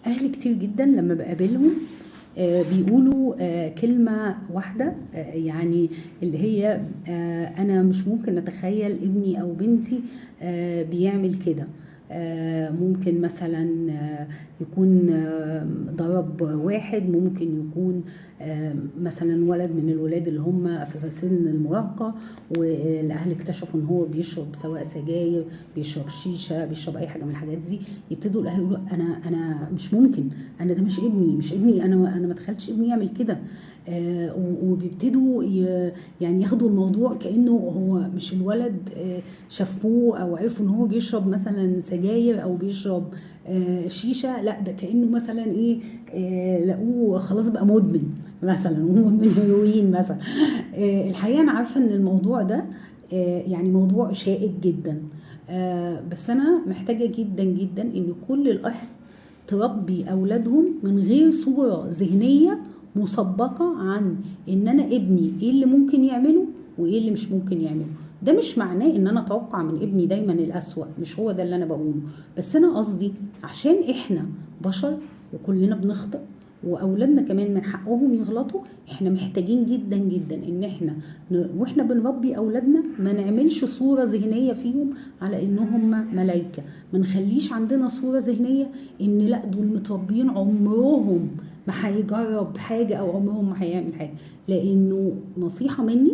أهل كتير جدا لما بقابلهم بيقولوا كلمة واحدة، يعني اللي هي أنا مش ممكن أتخيل ابني أو بنتي بيعمل كده. ممكن مثلا يكون ضرب واحد، ممكن يكون مثلا ولد من الولاد اللي هم في سن المراهقة والأهل اكتشفوا إن هو بيشرب سواء سجاير، بيشرب شيشة، بيشرب أي حاجة من الحاجات دي. يبتدوا الأهل يقولوا أنا مش ممكن، انا ده مش ابني، انا ما تخيلتش ابني يعمل كده. وبيبتدوا يعني ياخدوا الموضوع كانه هو مش الولد شافوه او عرفوا ان هو بيشرب مثلا سجاير او بيشرب شيشه، لا ده كانه مثلا ايه، لقوه خلاص بقى مدمن مثلا، ومدمن هيروين مثلا. الحقيقه انا عارفه ان الموضوع ده يعني موضوع شائك جدا. بس انا محتاجه جدا جدا ان كل الاهل تربي أولادهم من غير صورة ذهنية مسبقة عن إن أنا ابني إيه اللي ممكن يعمله وإيه اللي مش ممكن يعمله. ده مش معناه إن أنا أتوقع من ابني دايما الأسوأ، مش هو ده اللي أنا بقوله. بس أنا قصدي عشان إحنا بشر وكلنا بنخطئ، واولادنا كمان من حقهم يغلطوا، احنا محتاجين جدا جدا ان احنا واحنا بنربي اولادنا ما نعملش صورة ذهنية فيهم على انهم ملايكة. ما نخليش عندنا صورة ذهنية ان لا دول متربيين عمرهم ما هيجرب حاجة او عمرهم ما هيعمل حاجة. لانه نصيحة مني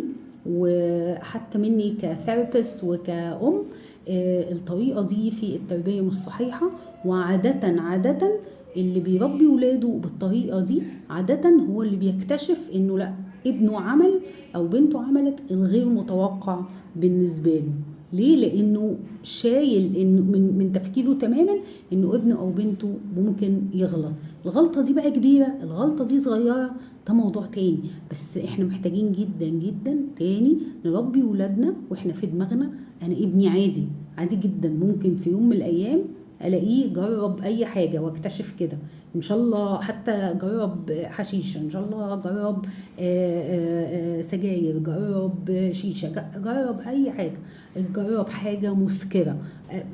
وحتى مني كثيرابيست وكأم، الطريقة دي في التربية مش صحيحة. وعادة اللي بيربي ولاده بالطريقة دي عادة هو اللي بيكتشف انه لا، ابنه عمل او بنته عملت الغير متوقع بالنسبة له. ليه؟ لانه شايل انه من تفكيره تماما انه ابنه او بنته ممكن يغلط. الغلطة دي بقى كبيرة، الغلطة دي صغيرة، ده موضوع تاني. بس احنا محتاجين جدا جدا تاني نربي ولادنا واحنا في دماغنا انا ابني عادي، عادي جدا ممكن في يوم من الايام الاقيه جرب اي حاجه واكتشف كده. ان شاء الله حتى جرب حشيشه، ان شاء الله جرب سجاير، جرب شيشه، جرب اي حاجه، جرب حاجه مسكره،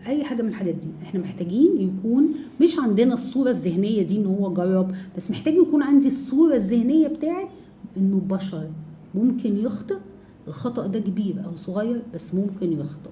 اي حاجه من الحاجات دي. احنا محتاجين يكون مش عندنا الصوره الذهنيه دي ان هو جرب، بس محتاج يكون عندي الصوره الذهنيه بتاعت انه بشر ممكن يخطئ. الخطأ ده كبير او صغير بس ممكن يخطئ.